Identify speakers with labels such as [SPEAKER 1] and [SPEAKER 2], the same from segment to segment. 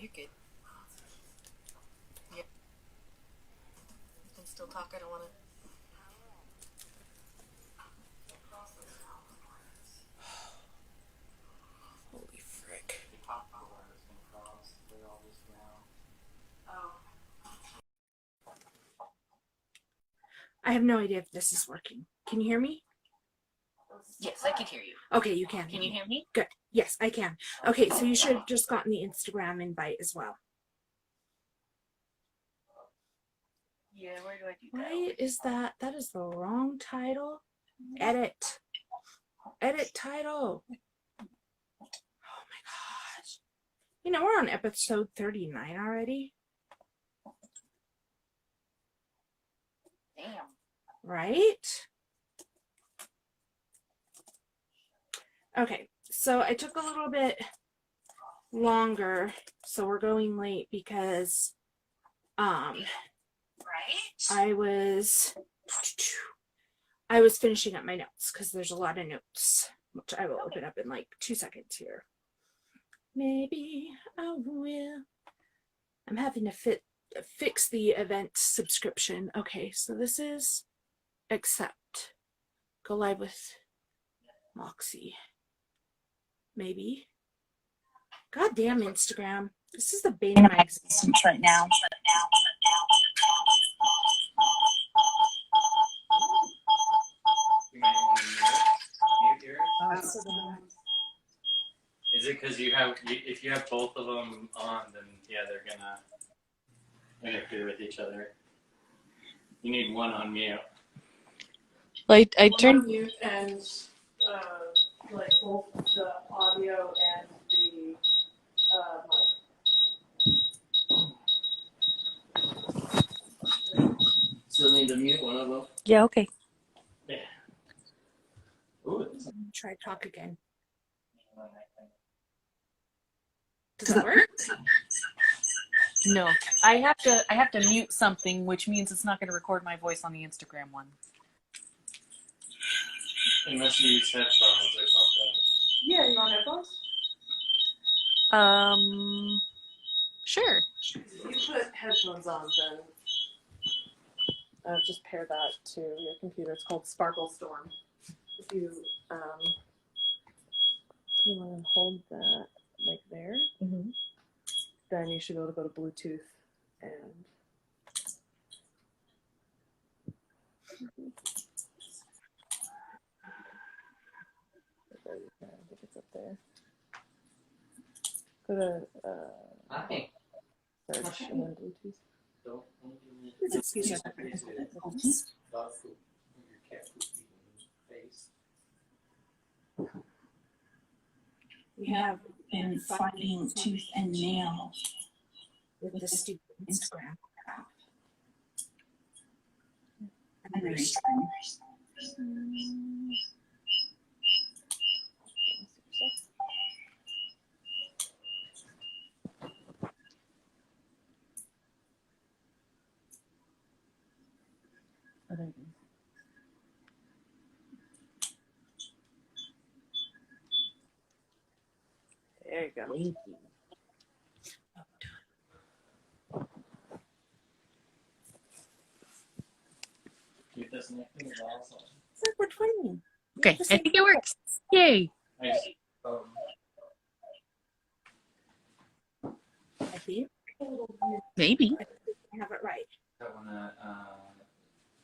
[SPEAKER 1] you're good. Yeah. You can still talk. I don't want to.
[SPEAKER 2] Holy frick. I have no idea if this is working. Can you hear me?
[SPEAKER 1] Yes, I can hear you.
[SPEAKER 2] Okay, you can.
[SPEAKER 1] Can you hear me?
[SPEAKER 2] Good. Yes, I can. Okay, so you should have just gotten the Instagram invite as well.
[SPEAKER 1] Yeah, where do I do that?
[SPEAKER 2] Why is that? That is the wrong title. Edit. Edit title. Oh my gosh. You know, we're on episode 39 already.
[SPEAKER 1] Damn.
[SPEAKER 2] Right? Okay, so I took a little bit longer, so we're going late because
[SPEAKER 1] Right?
[SPEAKER 2] I was finishing up my notes because there's a lot of notes, which I will open up in like 2 seconds here. Maybe I will. I'm having to fix the event subscription. Okay, so this is accept. Go live with Moxie. Maybe. God damn Instagram. This is the bane of my existence right now.
[SPEAKER 3] You might want to mute yours. Is it because if you have both of them on, then yeah, they're gonna interfere with each other. You need one on mute.
[SPEAKER 4] Like I turned
[SPEAKER 5] mute and like both the audio and the
[SPEAKER 3] Still need to mute one of them.
[SPEAKER 4] yeah, okay.
[SPEAKER 3] Yeah. Ooh,
[SPEAKER 2] Try talk again. Does that work?
[SPEAKER 4] No. I have to mute something, which means it's not gonna record my voice on the Instagram one.
[SPEAKER 3] unless you use headphones or something.
[SPEAKER 5] yeah, you want headphones?
[SPEAKER 4] Sure.
[SPEAKER 5] If you put headphones on, then just pair that to your computer. It's called Sparkle Storm. If you want to hold that like there, then you should be able to go to Bluetooth and. I think it's up there. Go to
[SPEAKER 3] Hi.
[SPEAKER 5] search and then Bluetooth.
[SPEAKER 2] Excuse me. We have been fighting tooth and nail with this stupid Instagram crap. I'm very strong.
[SPEAKER 5] There you go.
[SPEAKER 2] Thank you.
[SPEAKER 3] Keep this connecting is awesome.
[SPEAKER 2] It's like we're twinning.
[SPEAKER 4] Okay, I think it works. Yay.
[SPEAKER 2] I think.
[SPEAKER 4] Maybe.
[SPEAKER 2] I have it right.
[SPEAKER 3] I wanna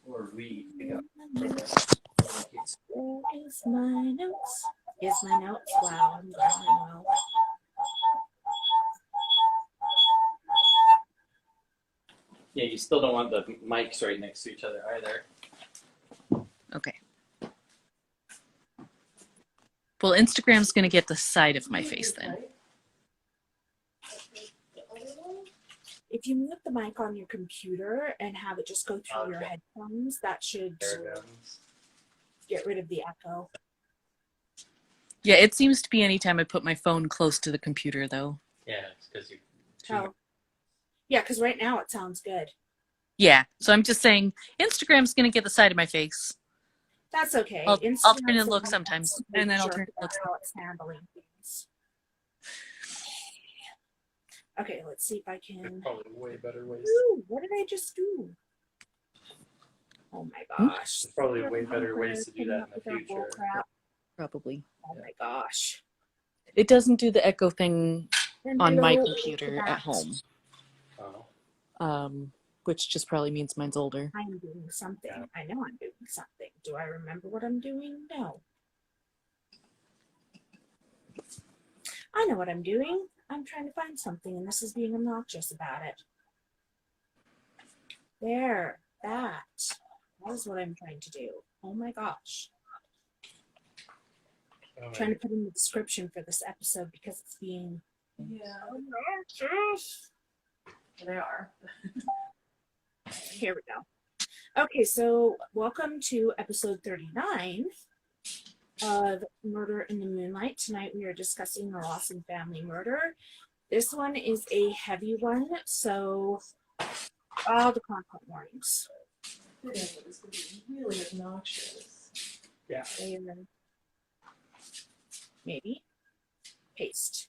[SPEAKER 3] or read.
[SPEAKER 2] Where is my notes? Is my notes? Wow, I'm going well.
[SPEAKER 3] Yeah, you still don't want the mics right next to each other either.
[SPEAKER 4] Okay. Well, Instagram's gonna get the side of my face then.
[SPEAKER 2] If you mute the mic on your computer and have it just go through your headphones, that should get rid of the echo.
[SPEAKER 4] Yeah, it seems to be anytime I put my phone close to the computer though.
[SPEAKER 3] Yeah, it's because you.
[SPEAKER 2] Oh. Yeah, because right now it sounds good.
[SPEAKER 4] Yeah, so I'm just saying Instagram's gonna get the side of my face.
[SPEAKER 2] That's okay.
[SPEAKER 4] I'll turn
[SPEAKER 2] Instagram's
[SPEAKER 4] and look
[SPEAKER 2] the one
[SPEAKER 4] sometimes,
[SPEAKER 2] that's
[SPEAKER 4] and then I'll
[SPEAKER 2] sure
[SPEAKER 4] turn and look.
[SPEAKER 2] how it's handling things. Okay, let's see if I
[SPEAKER 3] There's
[SPEAKER 2] can.
[SPEAKER 3] probably way better ways.
[SPEAKER 2] Ooh, what did I just do? Oh my gosh.
[SPEAKER 3] There's probably way better ways to do
[SPEAKER 2] Cleaning
[SPEAKER 3] that
[SPEAKER 2] up
[SPEAKER 3] in
[SPEAKER 2] with
[SPEAKER 3] the
[SPEAKER 2] our bull
[SPEAKER 3] future.
[SPEAKER 2] crap.
[SPEAKER 4] Probably.
[SPEAKER 2] Oh my gosh.
[SPEAKER 4] It doesn't do the echo thing
[SPEAKER 2] And
[SPEAKER 4] on my
[SPEAKER 2] hello,
[SPEAKER 4] computer at home,
[SPEAKER 3] Oh.
[SPEAKER 4] which just probably means mine's older.
[SPEAKER 2] I'm doing something.
[SPEAKER 3] Yeah.
[SPEAKER 2] I know I'm doing something. Do I remember what I'm doing? No. I know what I'm doing. I'm trying to find something, and this is being obnoxious about it. There. That. That is what I'm trying to do. Oh my gosh. I'm trying to put in the description for this episode because it's being obnoxious.
[SPEAKER 5] They are.
[SPEAKER 2] Here we go. Okay, so welcome to episode 39 of Murder in the Moonlight. Tonight we are discussing the Lawson family murder. This one is a heavy one, so all the content warnings.
[SPEAKER 5] It's going to be really obnoxious.
[SPEAKER 3] Yeah.
[SPEAKER 2] And maybe paste.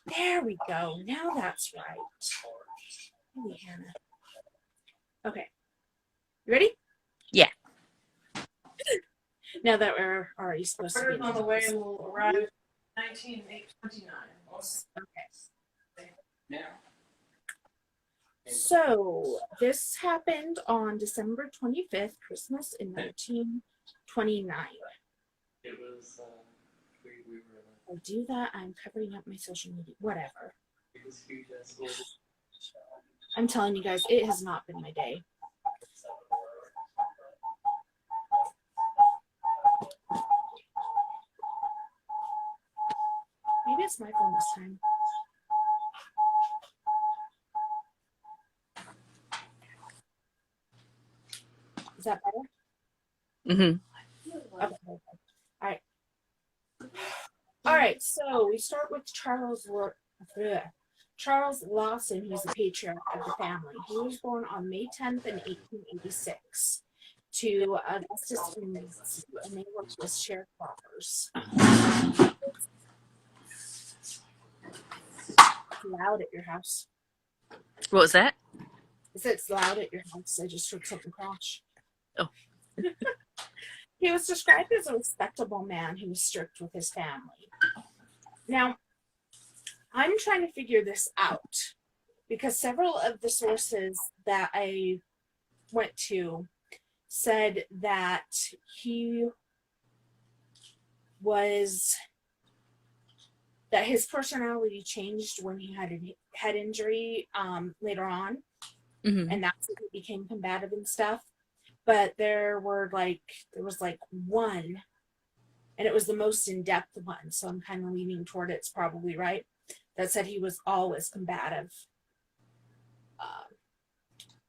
[SPEAKER 2] There we go. Now that's right. Maybe Hannah. Okay. You ready?
[SPEAKER 4] Yeah.
[SPEAKER 2] Now that we're already supposed to be
[SPEAKER 5] Murder's on the way and will arrive 1929.
[SPEAKER 2] Okay.
[SPEAKER 3] Yeah.
[SPEAKER 2] So this happened on December 25th, Christmas in 1929.
[SPEAKER 3] It was, we were,
[SPEAKER 2] I do that. I'm covering up my social media. Whatever.
[SPEAKER 3] it was huge as well.
[SPEAKER 2] I'm telling you guys, it has not been my day. Maybe it's my phone this time. Is that better?
[SPEAKER 4] Mm-hmm.
[SPEAKER 2] Okay. All right. All right. So we start with Charles Lawson, who's the patriarch of the family. He was born on May 10th in 1886 to Augustus and Nancy, and they worked as sharecroppers. It's loud at your house.
[SPEAKER 4] What was that?
[SPEAKER 2] I said it's loud at your house. I just heard something crash.
[SPEAKER 4] Oh.
[SPEAKER 2] He was described as a respectable man who was strict with his family. Now, I'm trying to figure this out because several of the sources that I went to said that his personality changed when he had a head injury later on, and that's when he became combative and stuff. But there was one, and it was the most in-depth one, so I'm kind of leaning toward it's probably right, that said he was always combative.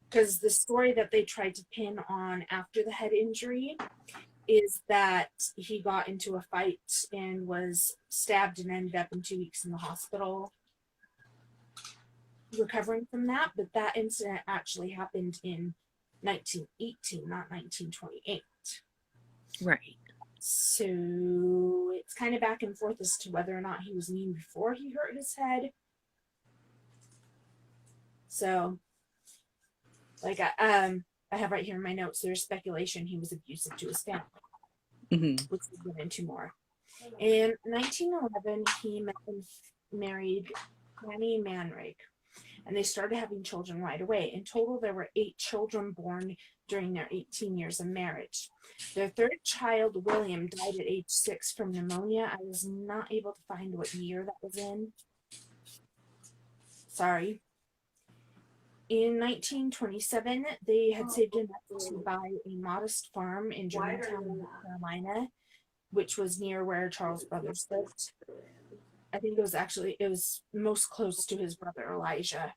[SPEAKER 2] Because the story that they tried to pin on after the head injury is that he got into a fight and was stabbed and ended up in 2 weeks in the hospital recovering from that. But that incident actually happened in 1918, not 1928.
[SPEAKER 4] Right.
[SPEAKER 2] So it's kind of back and forth as to whether or not he was mean before he hurt his head. So, like, I have right here in my notes, there's speculation he was abusive to his family, which we'll get into more. In 1911, he met and married Fanny Manrig, and they started having children right away. In total, there were 8 children born during their 18 years of marriage. Their third child, William, died at age 6 from pneumonia. I was not able to find what year that was in. Sorry. In 1927, they had saved enough to buy a modest farm in Germantown, North Carolina, which was near where Charles' brothers lived. I think it was most close to his brother Elijah.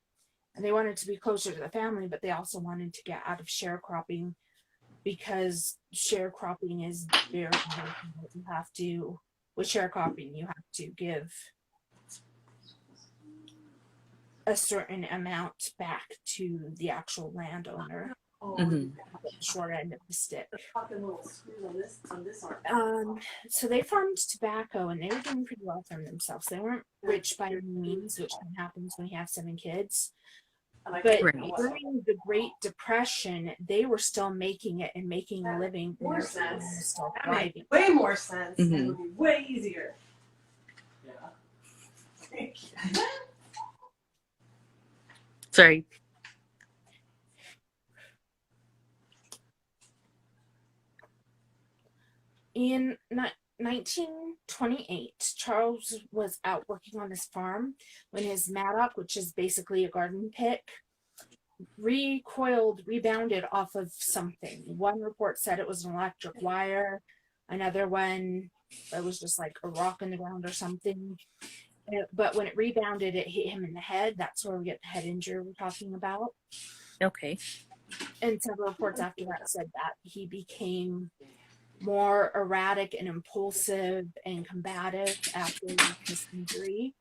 [SPEAKER 2] And they wanted to be closer to the family, but they also wanted to get out of sharecropping because sharecropping is very important. With sharecropping, you have to give a certain amount back to the actual landowner.
[SPEAKER 4] Mhm.
[SPEAKER 2] the short end of the stick.
[SPEAKER 5] The fucking little screw on this arm.
[SPEAKER 2] So they farmed tobacco and they were doing pretty well for themselves. They weren't rich by any means, which happens when you have 7 kids. But
[SPEAKER 4] Right.
[SPEAKER 2] during the Great Depression, they were still making it and making a living. And
[SPEAKER 5] More
[SPEAKER 2] their family was
[SPEAKER 5] sense.
[SPEAKER 2] still
[SPEAKER 5] That
[SPEAKER 2] thriving.
[SPEAKER 5] makes way more sense and
[SPEAKER 4] Mhm.
[SPEAKER 5] would be way easier.
[SPEAKER 3] Yeah.
[SPEAKER 5] Thank you.
[SPEAKER 4] Sorry.
[SPEAKER 2] In 1928, Charles was out working on his farm when his mattock, which is basically a garden pick, rebounded off of something. One report said it was an electric wire. Another one, it was just like a rock in the ground or something. But when it rebounded, it hit him in the head. That's where we get the head injury we're talking about.
[SPEAKER 4] Okay.
[SPEAKER 2] And several reports after that said that he became more erratic and impulsive and combative after his injury.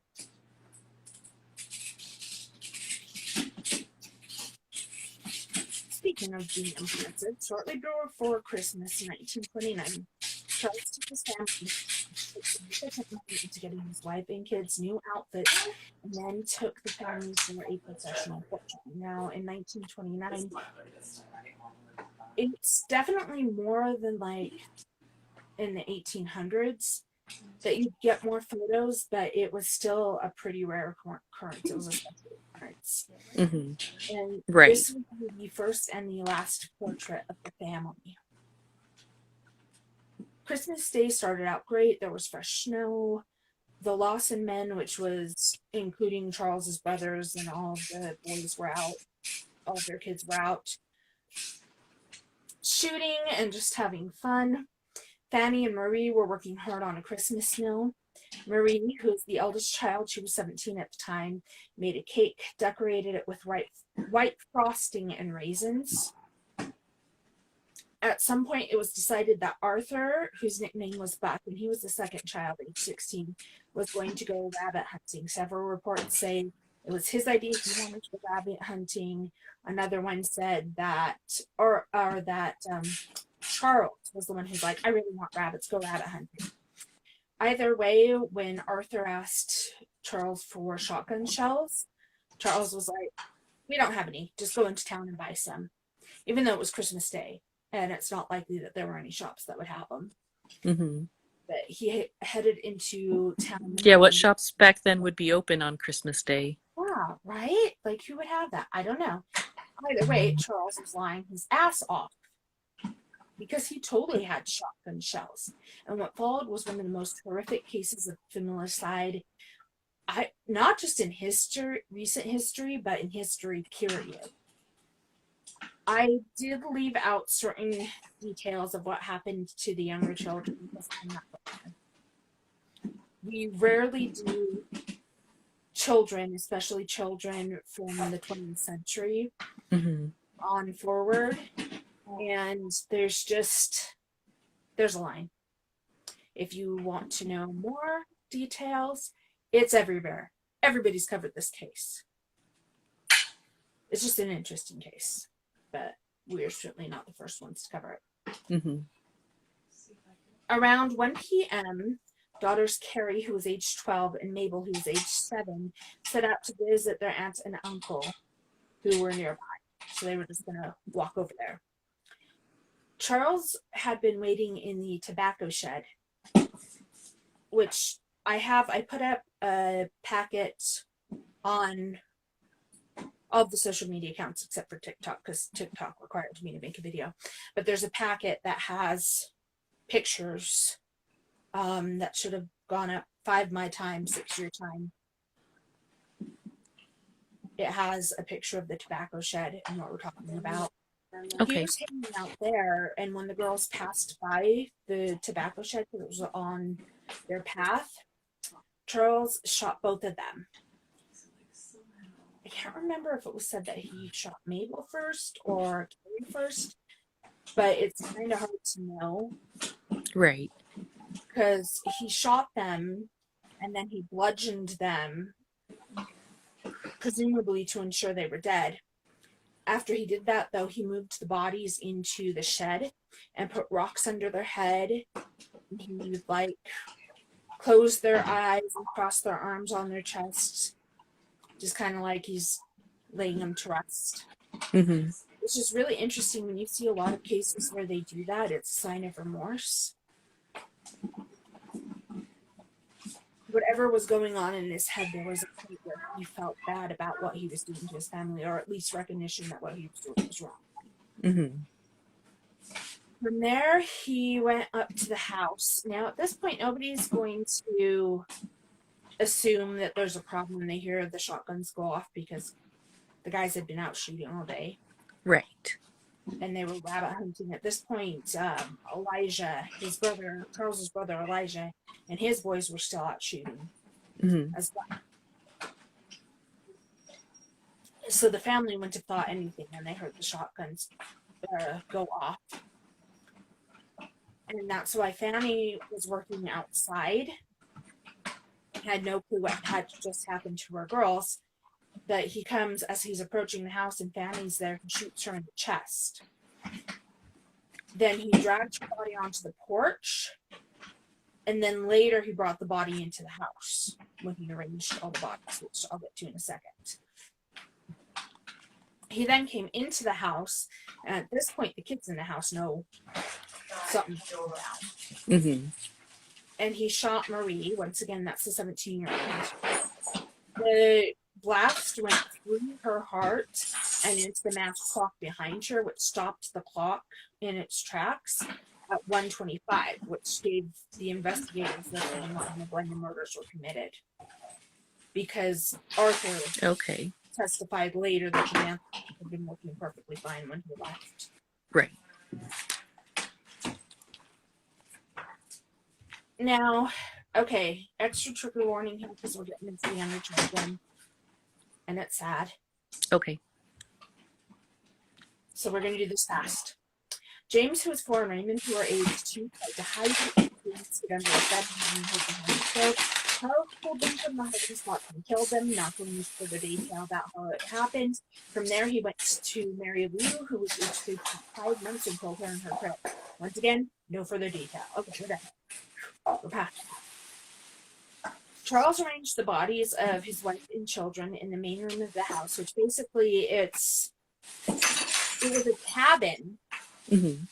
[SPEAKER 2] Speaking of being impulsive, shortly before Christmas in 1929, Charles took his family into getting his wife and kids new outfits, and then took the family for a processional portrait. Now, in 1929, it's definitely more than like in the 1800s that you get more photos, but it was still a pretty rare occurrence. It was a special occurrence.
[SPEAKER 4] Mhm.
[SPEAKER 2] And
[SPEAKER 4] Right.
[SPEAKER 2] this would be the first and the last portrait of the family. Christmas Day started out great. There was fresh snow. The Lawson men, which was including Charles's brothers and all of the boys were out. All of their kids were out shooting and just having fun. Fanny and Marie were working hard on a Christmas meal. Marie, who was the eldest child, she was 17 at the time, made a cake, decorated it with white frosting and raisins. At some point, it was decided that Arthur, whose nickname was Buck, and he was the second child, age 16, was going to go rabbit hunting. Several reports say it was his idea, he wanted to go rabbit hunting. Another one said that, or that Charles was the one who's like, I really want rabbits, go rabbit hunting. Either way, when Arthur asked Charles for shotgun shells, Charles was like, we don't have any, just go into town and buy some. Even though it was Christmas Day, and it's not likely that there were any shops that would have them.
[SPEAKER 4] Mhm.
[SPEAKER 2] But he headed into town.
[SPEAKER 4] Yeah, what shops back then would be open on Christmas Day?
[SPEAKER 2] Yeah, right? Like, who would have that? I don't know. Either way, Charles was lying his ass off because he totally had shotgun shells. And what followed was one of the most horrific cases of familicide, not just in history, recent history, but in history, period. I did leave out certain details of what happened to the younger children because I'm not there. We rarely do children, especially children from the 20th century
[SPEAKER 4] Mhm.
[SPEAKER 2] on forward. And there's a line. If you want to know more details, it's everywhere. Everybody's covered this case. It's just an interesting case, but we're certainly not the first ones to cover it.
[SPEAKER 4] Mhm.
[SPEAKER 2] Around 1 p.m., daughters Carrie, who was age 12, and Mabel, who was age 7, set out to visit their aunt and uncle, who were nearby. So they were just going to walk over there. Charles had been waiting in the tobacco shed, which I put up a packet on all of the social media accounts except for TikTok, because TikTok requires me to make a video. But there's a packet that has pictures that should have gone up 5 my time, 6 your time. It has a picture of the tobacco shed and what we're talking about.
[SPEAKER 4] Okay.
[SPEAKER 2] He was hanging out there, and when the girls passed by the tobacco shed that was on their path, Charles shot both of them. I can't remember if it was said that he shot Mabel first or Carrie first, but it's kind of hard to know.
[SPEAKER 4] Right.
[SPEAKER 2] Because he shot them, and then he bludgeoned them, presumably to ensure they were dead. After he did that, though, he moved the bodies into the shed and put rocks under their head. He would like close their eyes and cross their arms on their chests, just kind of like he's laying them to rest.
[SPEAKER 6] Mm-hmm.
[SPEAKER 2] Which is really interesting when you see a lot of cases where they do that. It's a sign of remorse. Whatever was going on in his head, there was a point where he felt bad about what he was doing to his family, or at least recognition that what he was doing was wrong.
[SPEAKER 6] Mm-hmm.
[SPEAKER 2] From there, he went up to the house. Now, at this point, nobody's going to assume that there's a problem when they hear the shotguns go off, because the guys had been out shooting all day.
[SPEAKER 6] Right.
[SPEAKER 2] And they were rabbit hunting. At this point, Elijah, his brother, Charles's brother Elijah, and his boys were still out shooting
[SPEAKER 6] Mm-hmm.
[SPEAKER 2] as well. So the family wouldn't have thought anything when they heard the shotguns go off. And that's why Fanny was working outside, had no clue what had just happened to her girls. But he comes as he's approaching the house, and Fanny's there and shoots her in the chest. Then he dragged her body onto the porch, and then later he brought the body into the house when he arranged all the bodies, which I'll get to in a second. He then came into the house, and at this point, the kids in the house know something's going down.
[SPEAKER 6] Mm-hmm.
[SPEAKER 2] And he shot Marie. Once again, that's the 17-year-old. The blast went through her heart and into the match clock behind her, which stopped the clock in its tracks at 1:25, which gave the investigators the feeling when the murders were committed. Because Arthur
[SPEAKER 6] Okay.
[SPEAKER 2] testified later that the man had been working perfectly fine when he left.
[SPEAKER 6] Right.
[SPEAKER 2] Now, okay, extra trigger warning here because we're getting into the younger children, and it's sad.
[SPEAKER 6] Okay.
[SPEAKER 2] So we're going to do this fast. James, who was 4, and Raymond, who are age 2, tried to hide the influence under a bed and hid behind the stove. Charles pulled them from the hiding spot and killed them, not going into further detail about how it happened. From there, he went to Mary Lou, who was age 5 months, and killed her in her crib. Once again, no further detail. Okay, we're done. We're past that. Charles arranged the bodies of his wife and children in the main room of the house, which basically it was a cabin.
[SPEAKER 6] Mm-hmm.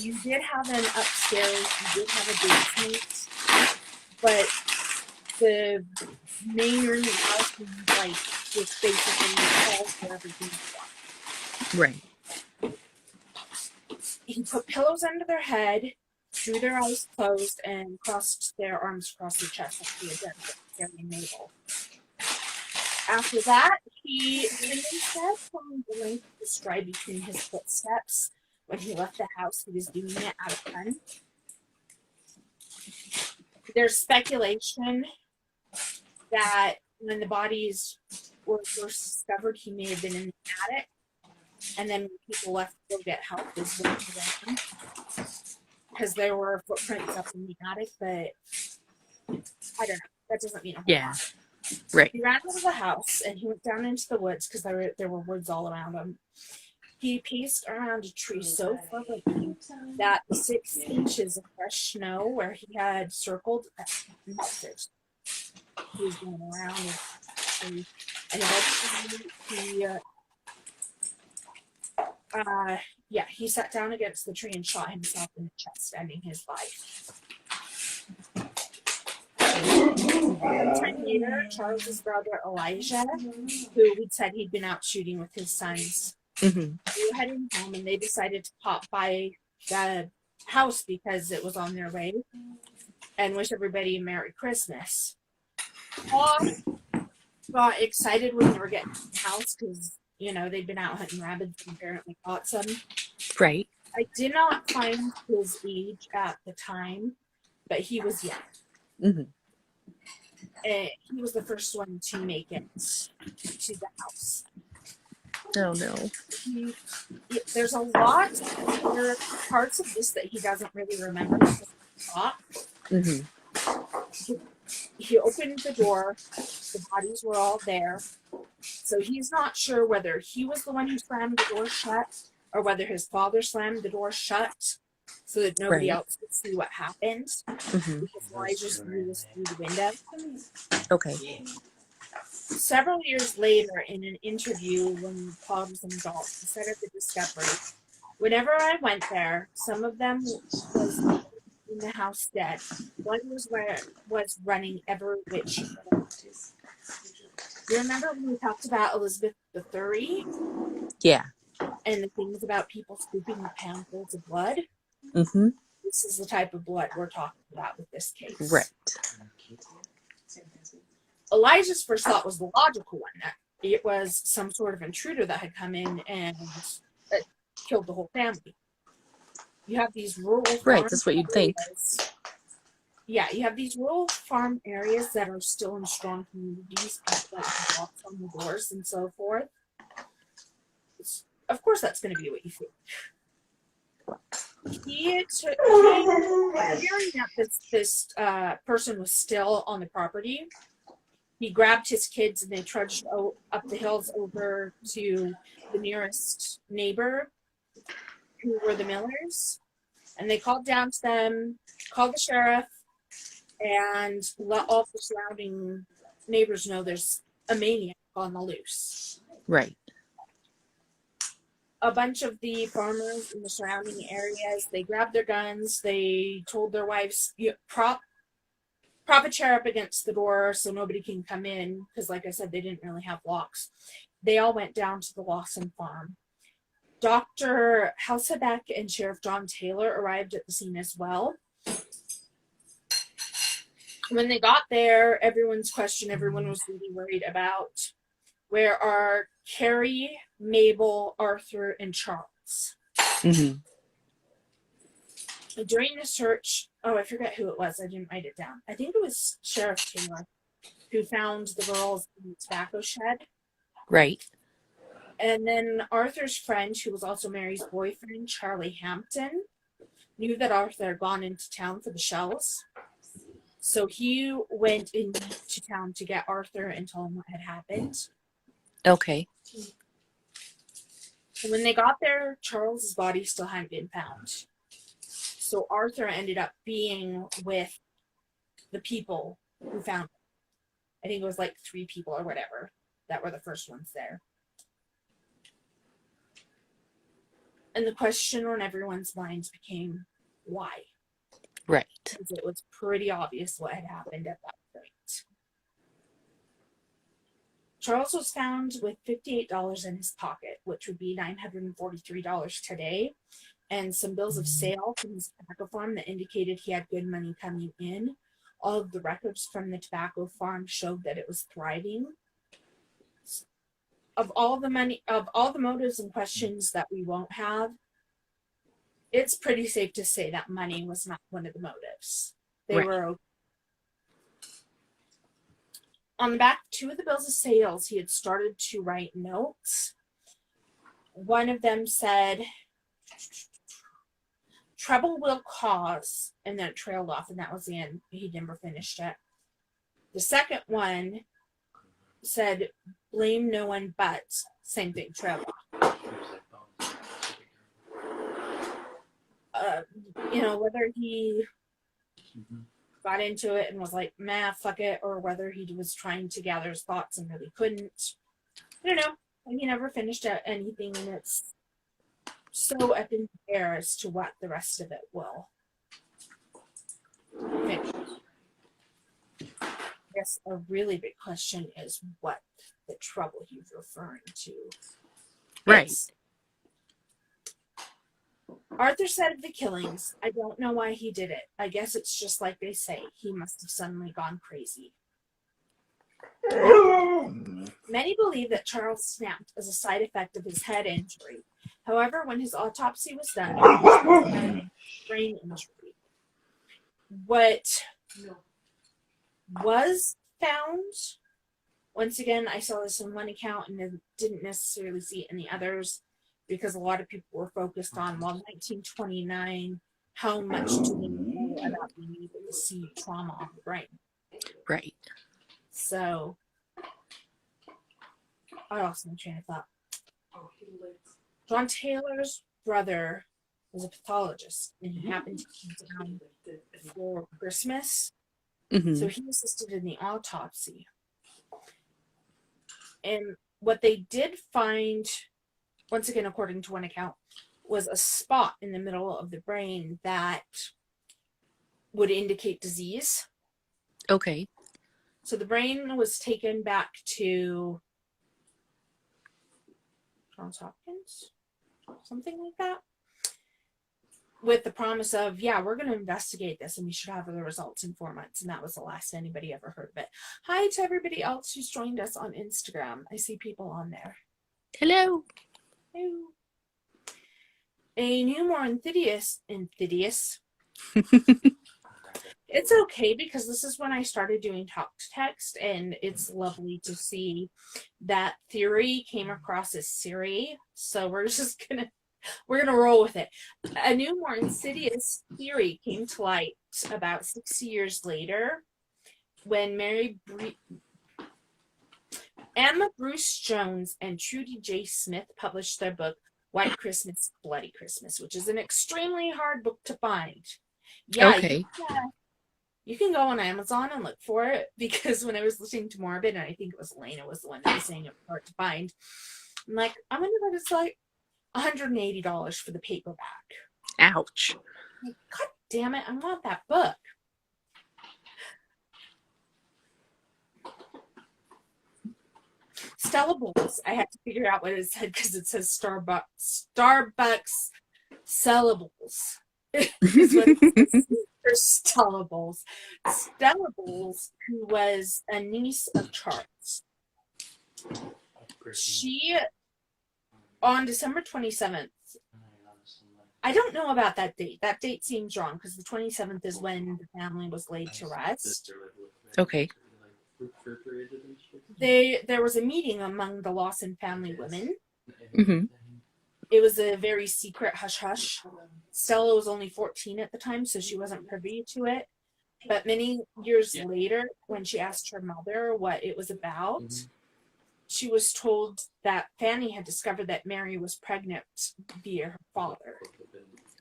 [SPEAKER 2] You did have an upstairs, you did have a basement, but the main room of the house was like just basically the halls where everything was.
[SPEAKER 6] Right.
[SPEAKER 2] He put pillows under their head, drew their eyes closed, and crossed their arms across their chest like he had done with Gary and Mabel. After that, he instead found the length of the stride between his footsteps. When he left the house, he was doing it out of fun. There's speculation that when the bodies were first discovered, he may have been in the attic, and then when people left to go get help, was went to them because there were footprints up in the attic. But I don't know. That doesn't mean a whole lot.
[SPEAKER 6] Right.
[SPEAKER 2] He ran out of the house and he went down into the woods because there were woods all around him. He paced around a tree so fervently that the 6 inches of fresh snow where he had circled melted. He was going around the tree, and eventually he sat down against the tree and shot himself in the chest, ending his life. Sometime later, Charles's brother Elijah, who we'd said he'd been out shooting with his sons,
[SPEAKER 6] Mm-hmm.
[SPEAKER 2] they were heading home, and they decided to pop by the house because it was on their way and wish everybody a Merry Christmas. Paul got excited when they were getting to the house because, they'd been out hunting rabbits and apparently caught some.
[SPEAKER 6] Right.
[SPEAKER 2] I did not find his age at the time, but he was young.
[SPEAKER 6] Mm-hmm.
[SPEAKER 2] He was the first one to make it to the house.
[SPEAKER 6] Oh no.
[SPEAKER 2] There's a lot. There are parts of this that he doesn't really remember.
[SPEAKER 6] Mm-hmm.
[SPEAKER 2] He opened the door. The bodies were all there. So he's not sure whether he was the one who slammed the door shut or whether his father slammed the door shut so that nobody
[SPEAKER 6] Right.
[SPEAKER 2] else could see what happened,
[SPEAKER 6] Hmm.
[SPEAKER 2] because Elijah's view was through the window.
[SPEAKER 6] Okay.
[SPEAKER 2] Several years later, in an interview when Paul was an adult, he said of the discovery, "Whenever I went there, some of them was in the house dead. One was running every which way." You remember when we talked about Elizabeth III
[SPEAKER 6] Yeah.
[SPEAKER 2] and the things about people scooping up handfuls of blood?
[SPEAKER 6] Hmm.
[SPEAKER 2] This is the type of blood we're talking about with this case.
[SPEAKER 6] Right.
[SPEAKER 2] Elijah's first thought was the logical one, that it was some sort of intruder that had come in and killed the whole family. You have these rural
[SPEAKER 6] Right,
[SPEAKER 2] farm
[SPEAKER 6] that's what you'd think.
[SPEAKER 2] areas. Yeah, you have these rural farm areas that are still in strong communities, people that have locks on the doors and so forth. Of course, that's going to be what you think. Hearing that this person was still on the property, he grabbed his kids and they trudged up the hills over to the nearest neighbor, who were the Millers, and they called down to them, called the sheriff, and let all the surrounding neighbors know there's a maniac on the loose.
[SPEAKER 6] Right.
[SPEAKER 2] A bunch of the farmers in the surrounding areas, they grabbed their guns, they told their wives, prop a chair up against the door so nobody can come in, because like I said, they didn't really have locks. They all went down to the Lawson farm. Dr. Halsebeck and Sheriff John Taylor arrived at the scene as well. When they got there, everyone was really worried about: where are Carrie, Mabel, Arthur, and Charles?
[SPEAKER 6] Hmm.
[SPEAKER 2] During the search, I forget who it was. I didn't write it down. I think it was Sheriff Taylor who found the girls in the tobacco shed.
[SPEAKER 6] Right.
[SPEAKER 2] And then Arthur's friend, who was also Mary's boyfriend, Charlie Hampton, knew that Arthur had gone into town for the shells. So he went into town to get Arthur and tell him what had happened.
[SPEAKER 6] Okay.
[SPEAKER 2] And when they got there, Charles's body still hadn't been found. So Arthur ended up being with the people who found him. I think it was like 3 people or whatever that were the first ones there. And the question on everyone's minds became, why?
[SPEAKER 6] Right.
[SPEAKER 2] Because it was pretty obvious what had happened at that point. Charles was found with $58 in his pocket, which would be $943 today, and some bills of sale from his tobacco farm that indicated he had good money coming in. All of the records from the tobacco farm showed that it was thriving. Of all the motives and questions that we won't have, it's pretty safe to say that money was not one of the motives. They
[SPEAKER 6] Right.
[SPEAKER 2] were okay. On the back of 2 of the bills of sales, he had started to write notes. One of them said, "Trouble will cause," and then it trailed off, and that was the end. He never finished it. The second one said, "Blame no one but," same thing, trailed off. Whether he got into it and was like, "Nah, fuck it," or whether he was trying to gather his thoughts and really couldn't. I don't know. And he never finished anything, and it's so up in the air as to what the rest of it will finish. I guess a really big question is what the trouble he's referring to.
[SPEAKER 6] Right.
[SPEAKER 2] Arthur said of the killings, "I don't know why he did it. I guess it's just like they say. He must have suddenly gone crazy." Many believe that Charles snapped as a side effect of his head injury. However, when his autopsy was done, it was a brain injury. What was found, once again, I saw this in one account and didn't necessarily see it in the others, because a lot of people were focused on, 1929, how much do we know about being able to see trauma on the brain?
[SPEAKER 6] Right.
[SPEAKER 2] So I lost my train of thought. John Taylor's brother was a pathologist, and he happened to come down for Christmas,
[SPEAKER 6] Hmm.
[SPEAKER 2] so he assisted in the autopsy. And what they did find, once again, according to one account, was a spot in the middle of the brain that would indicate disease.
[SPEAKER 6] Okay.
[SPEAKER 2] So the brain was taken back to Johns Hopkins, something like that, with the promise of, yeah, we're going to investigate this and we should have the results in 4 months. And that was the last anybody ever heard of it. Hi to everybody else who's joined us on Instagram. I see people on there.
[SPEAKER 6] Hello.
[SPEAKER 2] Hello. A new, more insidious. It's okay because this is when I started doing talk to text, and it's lovely to see that theory came across as Siri. So we're gonna roll with it. A new, more insidious theory came to light about 6 years later when Emma Bruce Jones and Trudy J. Smith published their book White Christmas, Bloody Christmas, which is an extremely hard book to find. Yeah,
[SPEAKER 6] Okay.
[SPEAKER 2] you can go on Amazon and look for it, because when I was listening to Morbid, and I think it was Elena was the one that was saying it was hard to find, I'm like, I'm gonna bet it's like $180 for the paperback.
[SPEAKER 6] Ouch.
[SPEAKER 2] Like, God damn it, I want that book. Stella Bowls. I had to figure out what it said because it says Starbucks Cellables. Is what it says. Or Stella Bowls. Stella Bowls, who was a niece of Charles. She, on December 27th, I don't know about that date. That date seems wrong because the 27th is when the family was laid to rest.
[SPEAKER 6] Okay.
[SPEAKER 2] There was a meeting among the Lawson family women.
[SPEAKER 6] Hmm.
[SPEAKER 2] It was a very secret hush-hush. Stella was only 14 at the time, so she wasn't privy to it. But many years later, when she asked her mother what it was about, she was told that Fanny had discovered that Mary was pregnant via her father.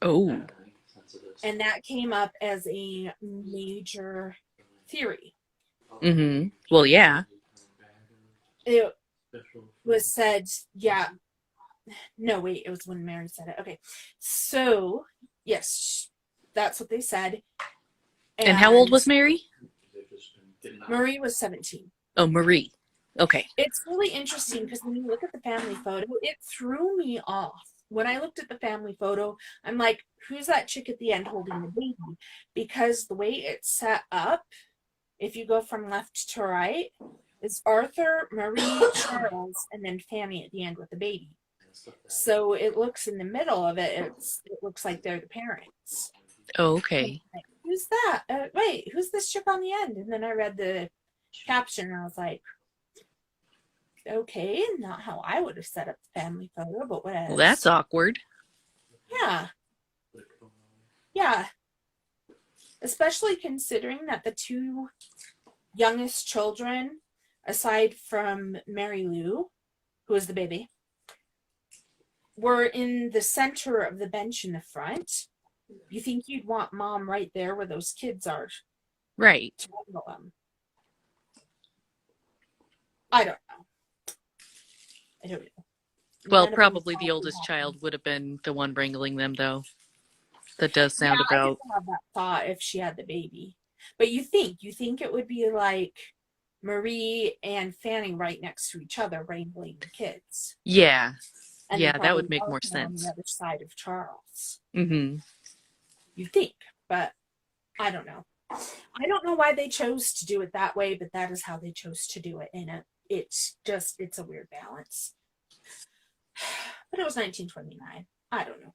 [SPEAKER 6] Oh.
[SPEAKER 2] And that came up as a major theory.
[SPEAKER 6] Hmm. Well, yeah.
[SPEAKER 2] It was said, yeah. No, wait, it was when Mary said it. Okay. So, yes, that's what they said.
[SPEAKER 6] And how old was Mary?
[SPEAKER 2] Marie was 17.
[SPEAKER 6] Oh, Marie. Okay.
[SPEAKER 2] It's really interesting because when you look at the family photo, it threw me off. When I looked at the family photo, I'm like, who's that chick at the end holding the baby? Because the way it's set up, if you go from left to right, it's Arthur, Marie, Charles, and then Fanny at the end with the baby. So it looks in the middle of it, it looks like they're the parents.
[SPEAKER 6] Oh, okay.
[SPEAKER 2] Like, who's that? Wait, who's this chick on the end? And then I read the caption and I was like, okay, not how I would have set up the family photo, but what else?
[SPEAKER 6] Well, that's awkward.
[SPEAKER 2] Yeah. Yeah. Especially considering that the two youngest children, aside from Mary Lou, who is the baby, were in the center of the bench in the front. You think you'd want mom right there where those kids are.
[SPEAKER 6] Right.
[SPEAKER 2] To handle them. I don't know.
[SPEAKER 6] Well,
[SPEAKER 2] None of
[SPEAKER 6] probably
[SPEAKER 2] them
[SPEAKER 6] the oldest child would have been the one wrangling them, though. That does sound
[SPEAKER 2] I
[SPEAKER 6] about.
[SPEAKER 2] could have that thought if she had the baby. But you think it would be like Marie and Fanny right next to each other wrangling the kids.
[SPEAKER 6] Yeah.
[SPEAKER 2] And
[SPEAKER 6] Yeah,
[SPEAKER 2] then
[SPEAKER 6] that would
[SPEAKER 2] probably
[SPEAKER 6] make more
[SPEAKER 2] Arthur on
[SPEAKER 6] sense.
[SPEAKER 2] the other side of Charles.
[SPEAKER 6] Mm-hmm.
[SPEAKER 2] You think, but I don't know. I don't know why they chose to do it that way, but that is how they chose to do it. And it's a weird balance. But it was 1929. I don't know.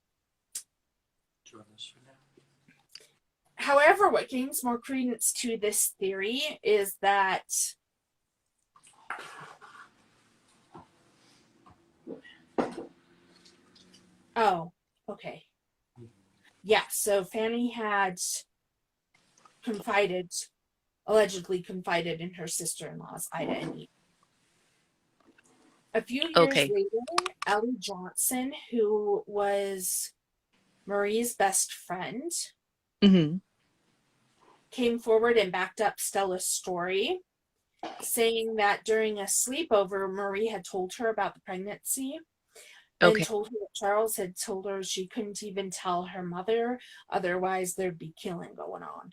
[SPEAKER 2] However, what gains more credence to this theory is that oh, okay. Yeah, so Fanny had allegedly confided in her sister-in-laws, Ida and Eve. A few years
[SPEAKER 6] Okay.
[SPEAKER 2] later, Ellie Johnson, who was Marie's best friend,
[SPEAKER 6] Mm-hmm.
[SPEAKER 2] came forward and backed up Stella's story, saying that during a sleepover, Marie had told her about the pregnancy and
[SPEAKER 6] Okay.
[SPEAKER 2] told her that Charles had told her she couldn't even tell her mother, otherwise there'd be killing going on.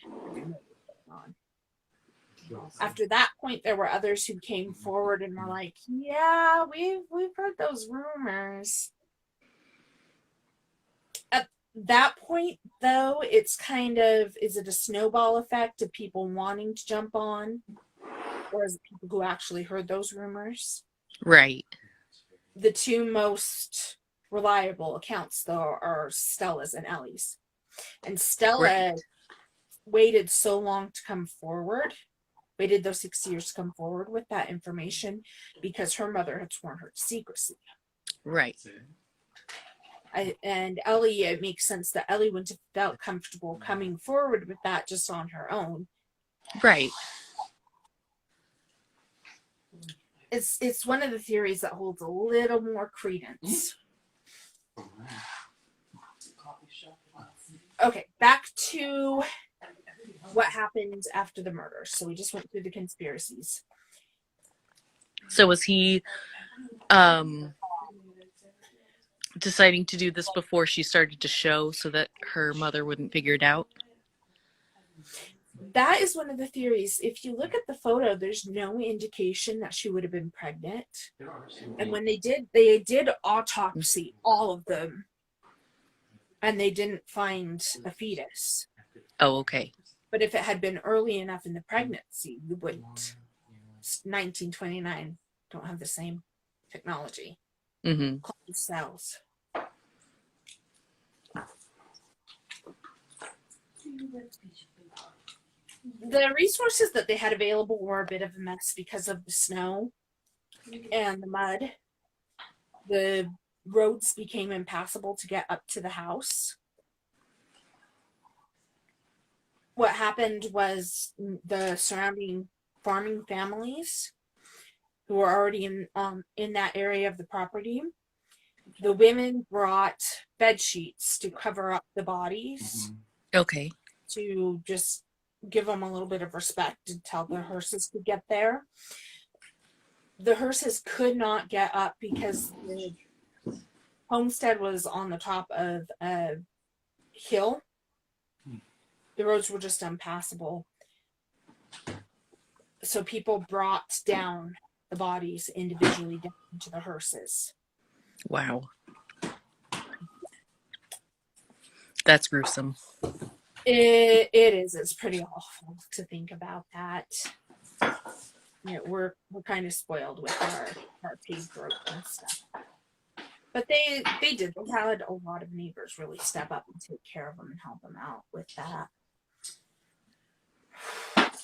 [SPEAKER 2] After that point, there were others who came forward and were like, "Yeah, we've heard those rumors." At that point, though, it's kind of, is it a snowball effect of people wanting to jump on, or is it people who actually heard those rumors?
[SPEAKER 6] Right.
[SPEAKER 2] The two most reliable accounts, though, are Stella's and Ellie's. And Stella
[SPEAKER 6] Right.
[SPEAKER 2] waited so long to come forward, waited those 6 years to come forward with that information because her mother had sworn her to secrecy.
[SPEAKER 6] Right.
[SPEAKER 2] And Ellie, it makes sense that Ellie wouldn't have felt comfortable coming forward with that just on her own.
[SPEAKER 6] Right.
[SPEAKER 2] It's one of the theories that holds a little more credence. Okay, back to what happened after the murder. So we just went through the conspiracies.
[SPEAKER 6] So was he deciding to do this before she started to show so that her mother wouldn't figure it out?
[SPEAKER 2] That is one of the theories. If you look at the photo, there's no indication that she would have been pregnant. And when they did autopsy all of them, and they didn't find a fetus.
[SPEAKER 6] Oh, okay.
[SPEAKER 2] But if it had been early enough in the pregnancy, you wouldn't. 1929 don't have the same technology.
[SPEAKER 6] Mm-hmm.
[SPEAKER 2] Closed cells. The resources that they had available were a bit of a mess because of the snow and the mud. The roads became impassable to get up to the house. What happened was the surrounding farming families who were already in that area of the property, the women brought bed sheets to cover up the bodies,
[SPEAKER 6] Okay.
[SPEAKER 2] to just give them a little bit of respect until the hearses could get there. The hearses could not get up because the homestead was on the top of a hill. The roads were just impassable. So people brought down the bodies individually down into the hearses.
[SPEAKER 6] Wow. That's gruesome.
[SPEAKER 2] It is. It's pretty awful to think about that. You know, we're kind of spoiled with our paved roads and stuff. But they did. They had a lot of neighbors really step up and take care of them and help them out with that.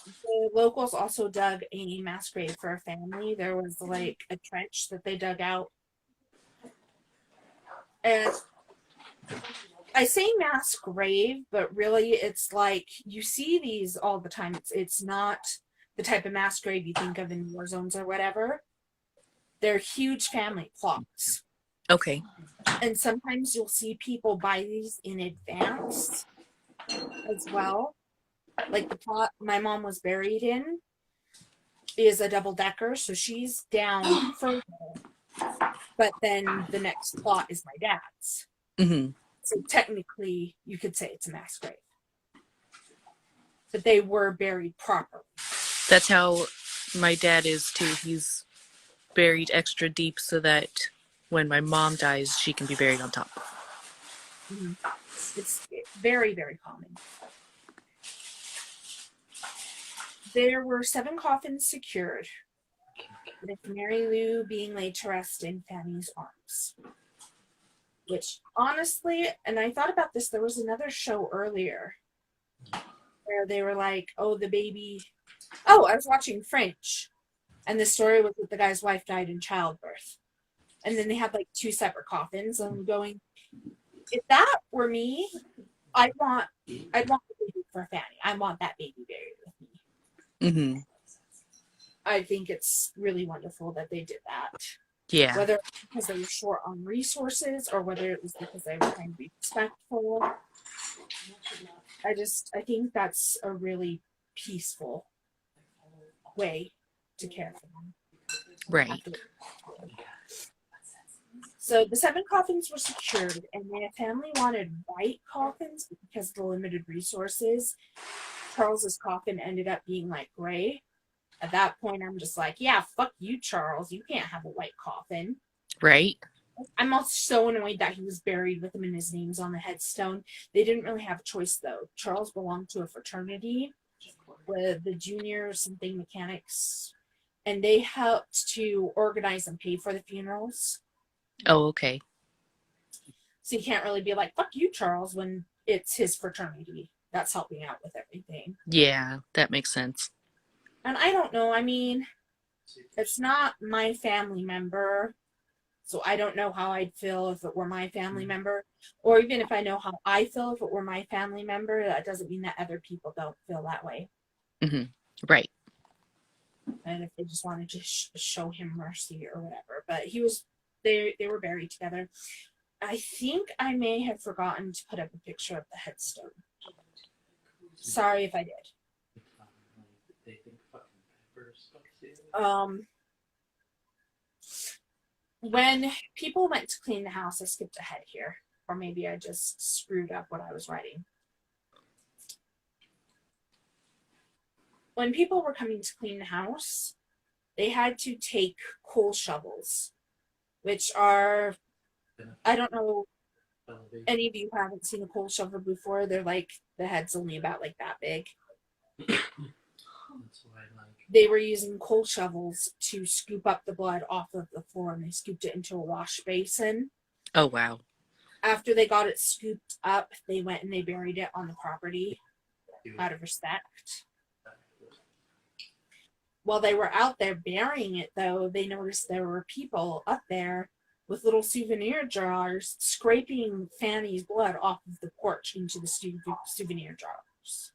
[SPEAKER 2] The locals also dug a mass grave for a family. There was like a trench that they dug out. And I say mass grave, but really it's like you see these all the time. It's not the type of mass grave you think of in war zones or whatever. They're huge family plots.
[SPEAKER 6] Okay.
[SPEAKER 2] And sometimes you'll see people buy these in advance as well. Like the plot my mom was buried in is a double-decker, so she's down further. But then the next plot is my dad's.
[SPEAKER 6] Mm-hmm.
[SPEAKER 2] So technically, you could say it's a mass grave. But they were buried properly.
[SPEAKER 6] That's how my dad is too. He's buried extra deep so that when my mom dies, she can be buried on top.
[SPEAKER 2] Mm-hmm. It's very, very common. There were 7 coffins secured, with Mary Lou being laid to rest in Fanny's arms. Which, honestly, and I thought about this, there was another show earlier where they were like, oh, the baby... Oh, I was watching French, and the story was that the guy's wife died in childbirth. And then they had like 2 separate coffins, and I'm going, if that were me, I'd want the baby for Fanny. I want that baby buried with me.
[SPEAKER 6] Mm-hmm.
[SPEAKER 2] I think it's really wonderful that they did that.
[SPEAKER 6] Yeah.
[SPEAKER 2] Whether it was because they were short on resources or whether it was because they were trying to be respectful. I think that's a really peaceful way to care for them.
[SPEAKER 6] Right.
[SPEAKER 2] So the 7 coffins were secured, and the family wanted white coffins because of the limited resources. Charles's coffin ended up being like gray. At that point, I'm just like, yeah, fuck you, Charles. You can't have a white coffin.
[SPEAKER 6] Right.
[SPEAKER 2] I'm also so annoyed that he was buried with him and his name's on the headstone. They didn't really have a choice, though. Charles belonged to a fraternity with the junior something mechanics, and they helped to organize and pay for the funerals.
[SPEAKER 6] Oh, okay.
[SPEAKER 2] So you can't really be like, fuck you, Charles, when it's his fraternity that's helping out with everything.
[SPEAKER 6] Yeah, that makes sense.
[SPEAKER 2] And I don't know. I mean, it's not my family member. So I don't know how I'd feel if it were my family member. Or even if I know how I feel if it were my family member, that doesn't mean that other people don't feel that way.
[SPEAKER 6] Mm-hmm. Right.
[SPEAKER 2] And if they just wanted to show him mercy or whatever. But they were buried together. I think I may have forgotten to put up a picture of the headstone. Sorry if I did. When people went to clean the house, I skipped ahead here. Or maybe I just screwed up what I was writing. When people were coming to clean the house, they had to take coal shovels, which are, I don't know, any of you haven't seen a coal shovel before. They're like, the head's only about like that big. They were using coal shovels to scoop up the blood off of the floor, and they scooped it into a wash basin.
[SPEAKER 6] Oh, wow.
[SPEAKER 2] After they got it scooped up, they went and they buried it on the property out of respect. While they were out there burying it, though, they noticed there were people up there with little souvenir jars scraping Fanny's blood off of the porch into the souvenir jars.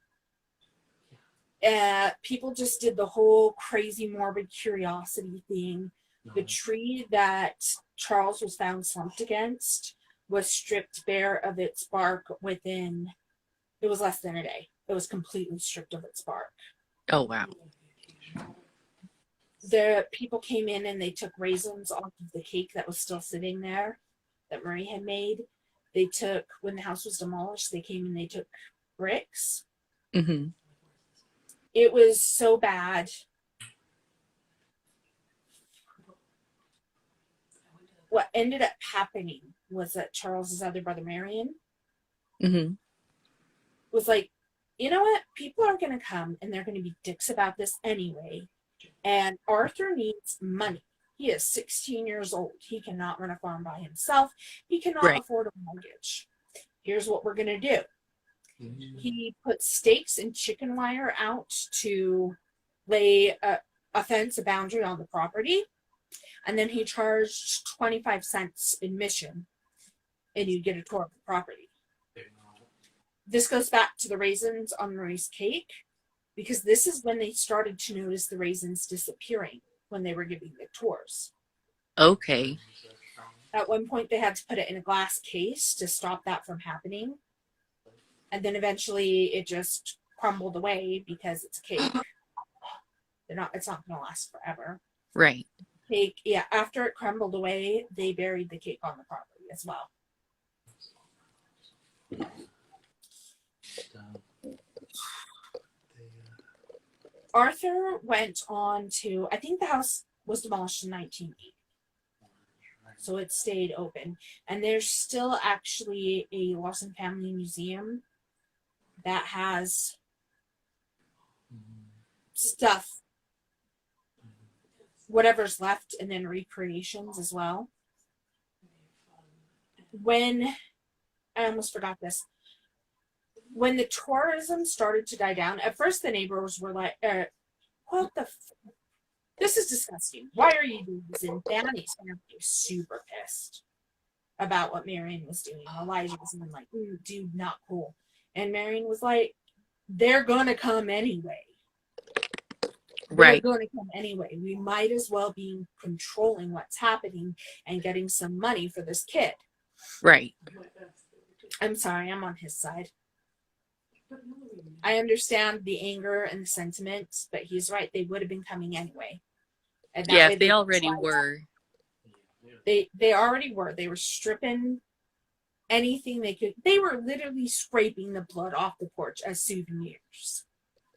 [SPEAKER 2] People just did the whole crazy morbid curiosity thing. The tree that Charles was found slumped against was stripped bare of its bark within, it was less than a day. It was completely stripped of its bark.
[SPEAKER 6] Oh, wow.
[SPEAKER 2] The people came in and they took raisins off of the cake that was still sitting there that Marie had made. They took, when the house was demolished, they came and they took bricks.
[SPEAKER 6] Mm-hmm.
[SPEAKER 2] It was so bad. What ended up happening was that Charles's other brother, Marion, was like, you know what? People are going to come and they're going to be dicks about this anyway. And Arthur needs money. He is 16 years old. He cannot run a farm by himself. He cannot afford a mortgage. Here's what we're going to do. He put stakes and chicken wire out to lay a fence, a boundary on the property. And then he charged 25 cents admission. And you get a tour of the property. This goes back to the raisins on Marie's cake. Because this is when they started to notice the raisins disappearing when they were giving the tours.
[SPEAKER 6] Okay.
[SPEAKER 2] At one point, they had to put it in a glass case to stop that from happening. And then eventually it just crumbled away because it's a cake. It's not going to last forever.
[SPEAKER 6] Right.
[SPEAKER 2] Cake, yeah, after it crumbled away, they buried the cake on the property as well. Arthur went on to, I think the house was demolished in 1980. So it stayed open. And there's still actually a Lawson family museum that has stuff, whatever's left, and then recreations as well. I almost forgot this. When the tourism started to die down, at first the neighbors were like, what the this is disgusting. Why are you doing this? And Danny's family was super pissed about what Marion was doing. Elijah was like, dude, not cool. And Marion was like, they're going to come anyway. They're
[SPEAKER 6] Right.
[SPEAKER 2] going to come anyway. We might as well be controlling what's happening and getting some money for this kid.
[SPEAKER 6] Right.
[SPEAKER 2] I'm sorry, I'm on his side. I understand the anger and the sentiments, but he's right. They would have been coming anyway. And that
[SPEAKER 6] Yeah,
[SPEAKER 2] way
[SPEAKER 6] if they
[SPEAKER 2] could
[SPEAKER 6] already
[SPEAKER 2] try-
[SPEAKER 6] were.
[SPEAKER 2] They already were. They were stripping anything they could. They were literally scraping the blood off the porch as souvenirs.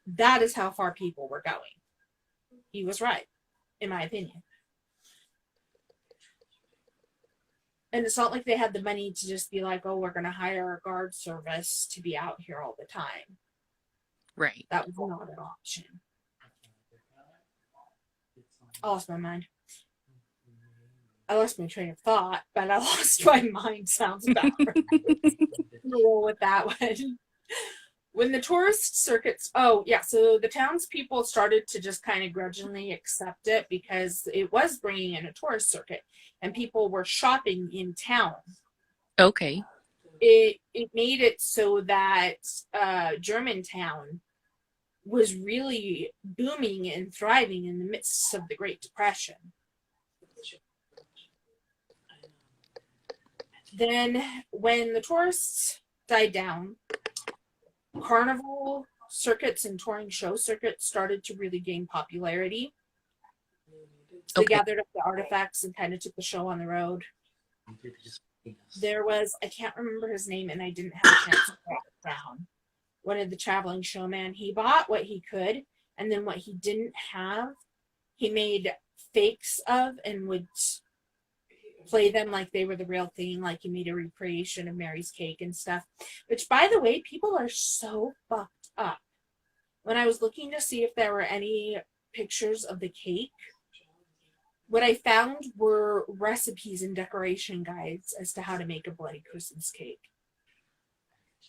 [SPEAKER 2] That is how far people were going. He was right, in my opinion. And it's not like they had the money to just be like, oh, we're going to hire a guard service to be out here all the time.
[SPEAKER 6] Right.
[SPEAKER 2] That was not an option. I lost my mind. I lost my train of thought, but I lost my mind. Sounds bad. We'll roll with that one. When the tourist circuits, so the townspeople started to just kind of grudgingly accept it because it was bringing in a tourist circuit and people were shopping in town.
[SPEAKER 6] Okay.
[SPEAKER 2] It made it so that Germantown was really booming and thriving in the midst of the Great Depression. Then, when the tourists died down, carnival circuits and touring show circuits started to really gain popularity. So they gathered up the artifacts and kind of took the show on the road. There was, I can't remember his name, and I didn't have a chance to write it down. One of the traveling showman, he bought what he could, and then what he didn't have, he made fakes of and would play them like they were the real thing, like he made a recreation of Mary's cake and stuff. Which, by the way, people are so fucked up. When I was looking to see if there were any pictures of the cake, what I found were recipes and decoration guides as to how to make a bloody Christmas cake.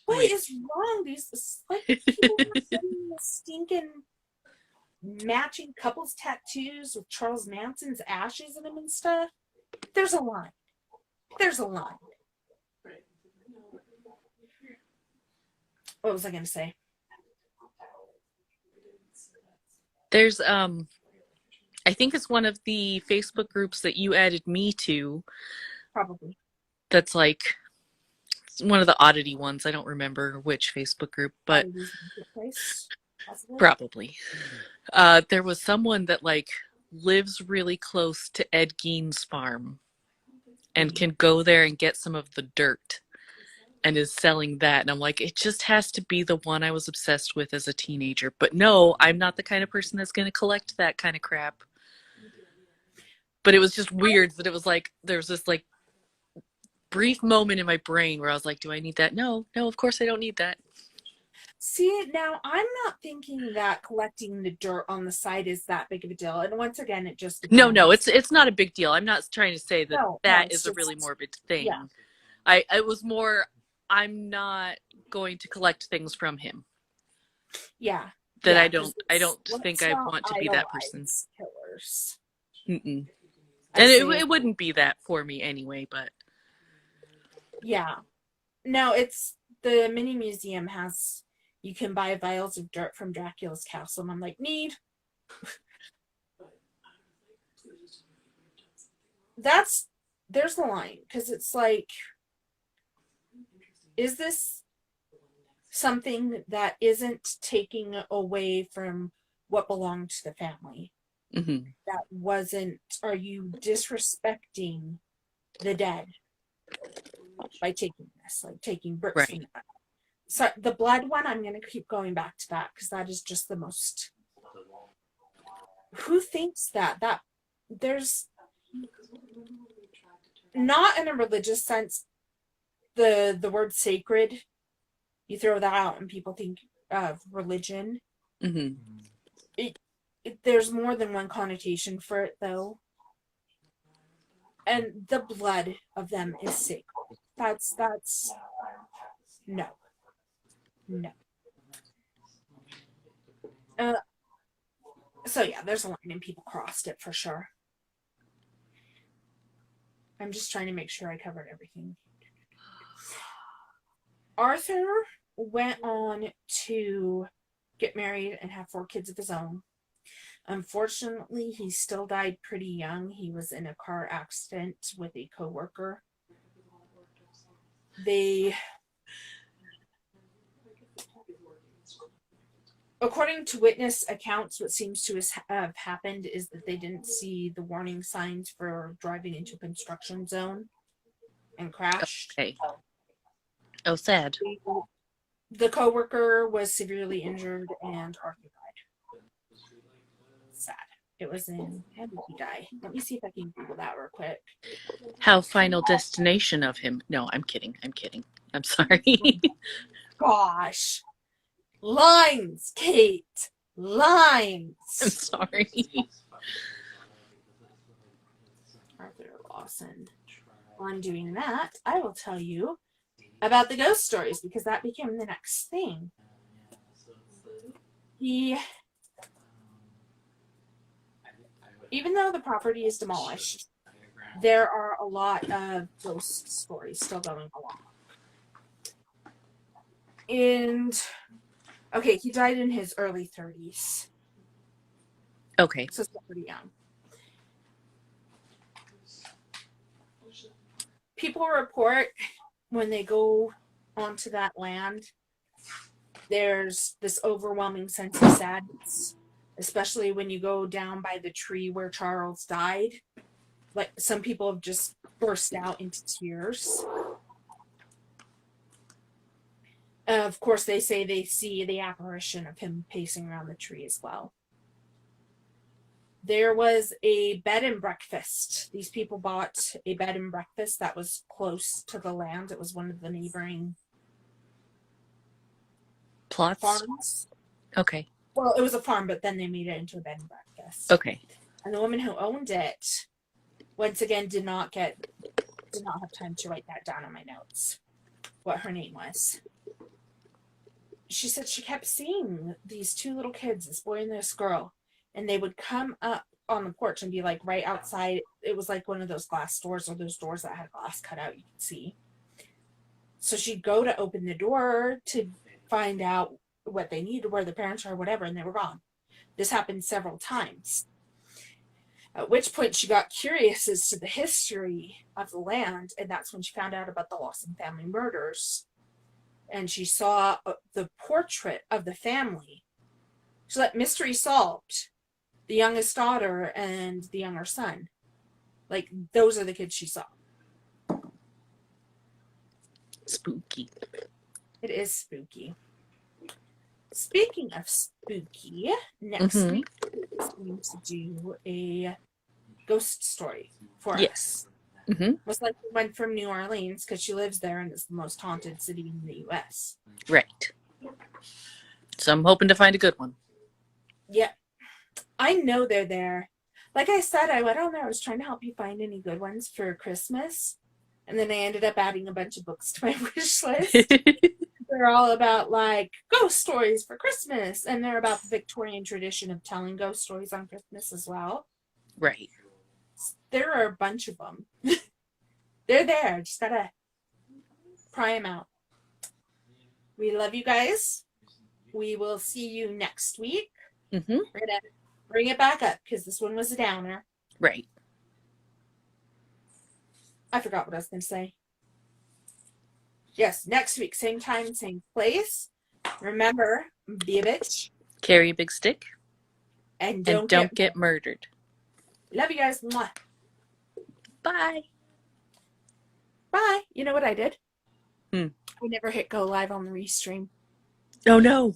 [SPEAKER 2] What is wrong? These like people are sending stinking matching couples tattoos with Charles Manson's ashes in them and stuff. There's a line. There's a line. What was I going to say?
[SPEAKER 6] There's I think it's one of the Facebook groups that you added me to.
[SPEAKER 2] Probably.
[SPEAKER 6] That's like one of the oddity ones. I don't remember which Facebook group, but probably. There was someone that like lives really close to Ed Gein's farm and can go there and get some of the dirt and is selling that. And I'm like, it just has to be the one I was obsessed with as a teenager. But no, I'm not the kind of person that's going to collect that kind of crap. But it was just weird that it was like, there was this like brief moment in my brain where I was like, do I need that? No, of course I don't need that.
[SPEAKER 2] See, now I'm not thinking that collecting the dirt on the side is that big of a deal. And once again, it just depends.
[SPEAKER 6] No, it's not a big deal. I'm not trying to say that that is
[SPEAKER 2] just
[SPEAKER 6] a really morbid thing.
[SPEAKER 2] Yeah.
[SPEAKER 6] It was more, I'm not going to collect things from him.
[SPEAKER 2] Yeah.
[SPEAKER 6] That
[SPEAKER 2] yeah,
[SPEAKER 6] I don't think I want to be that person.
[SPEAKER 2] Killers.
[SPEAKER 6] Mm-mm. And it wouldn't be that for me anyway, but.
[SPEAKER 2] Yeah. No, it's, the mini museum has, you can buy vials of dirt from Dracula's castle. And I'm like, need. There's the line. Because it's like, is this something that isn't taking away from what belonged to the family?
[SPEAKER 6] Mm-hmm.
[SPEAKER 2] That wasn't, are you disrespecting the dead by taking this, like taking bricks
[SPEAKER 6] right.
[SPEAKER 2] from that? So the blood one, I'm going to keep going back to that because that is just the most, who thinks that there's not in a religious sense, the word sacred, you throw that out and people think of religion.
[SPEAKER 6] Mm-hmm.
[SPEAKER 2] There's more than one connotation for it, though. And the blood of them is sacred. That's no. So yeah, there's a line and people crossed it for sure. I'm just trying to make sure I covered everything. Arthur went on to get married and have 4 kids of his own. Unfortunately, he still died pretty young. He was in a car accident with a coworker. According to witness accounts, what seems to have happened is that they didn't see the warning signs for driving into a construction zone and crashed.
[SPEAKER 6] Okay. Oh, sad.
[SPEAKER 2] The coworker was severely injured and Arthur died. Sad. It was in, how did he die? Let me see if I can Google that real quick.
[SPEAKER 6] How Final Destination of him. No, I'm kidding. I'm sorry.
[SPEAKER 2] Gosh. Lines, Kate. Lines.
[SPEAKER 6] I'm sorry.
[SPEAKER 2] Arthur Lawson. While I'm doing that, I will tell you about the ghost stories because that became the next thing. Even though the property is demolished, there are a lot of ghost stories still going along. And, okay, he died in his early 30s.
[SPEAKER 6] Okay.
[SPEAKER 2] So still pretty young. People report when they go onto that land, there's this overwhelming sense of sadness, especially when you go down by the tree where Charles died. Like, some people have just burst out into tears. Of course, they say they see the apparition of him pacing around the tree as well. There was a bed and breakfast. These people bought a bed and breakfast that was close to the land. It was one of the neighboring
[SPEAKER 6] Plots?
[SPEAKER 2] farms.
[SPEAKER 6] Okay.
[SPEAKER 2] Well, it was a farm, but then they made it into a bed and breakfast.
[SPEAKER 6] Okay.
[SPEAKER 2] And the woman who owned it, once again, did not have time to write that down in my notes, what her name was. She said she kept seeing these two little kids, this boy and this girl, and they would come up on the porch and be like right outside. It was like one of those glass doors or those doors that had glass cut out, you could see. So she'd go to open the door to find out what they needed, where the parents are, whatever, and they were gone. This happened several times. At which point she got curious as to the history of the land, and that's when she found out about the Lawson family murders. And she saw the portrait of the family. So that mystery solved. The youngest daughter and the younger son. Like, those are the kids she saw.
[SPEAKER 6] Spooky.
[SPEAKER 2] It is spooky. Speaking of spooky, next week is going to do a ghost story for us.
[SPEAKER 6] Yes. Mm-hmm.
[SPEAKER 2] Most likely one from New Orleans because she lives there and it's the most haunted city in the U.S.
[SPEAKER 6] Right. So I'm hoping to find a good one.
[SPEAKER 2] Yeah. I know they're there. Like I said, I went on there. I was trying to help you find any good ones for Christmas. And then I ended up adding a bunch of books to my wish list. They're all about, like, ghost stories for Christmas. And they're about the Victorian tradition of telling ghost stories on Christmas as well.
[SPEAKER 6] Right.
[SPEAKER 2] There are a bunch of them. They're there. Just gotta pry them out. We love you guys. We will see you next week.
[SPEAKER 6] Mm-hmm.
[SPEAKER 2] We're gonna bring it back up because this one was a downer.
[SPEAKER 6] Right.
[SPEAKER 2] I forgot what I was gonna say. Yes, next week, same time, same place. Remember, be a bitch.
[SPEAKER 6] Carry a big stick.
[SPEAKER 2] And
[SPEAKER 6] don't get murdered.
[SPEAKER 2] Love you guys. Mwah.
[SPEAKER 6] Bye.
[SPEAKER 2] Bye. You know what I did?
[SPEAKER 6] I
[SPEAKER 2] never hit go live on the restream.
[SPEAKER 6] Oh no.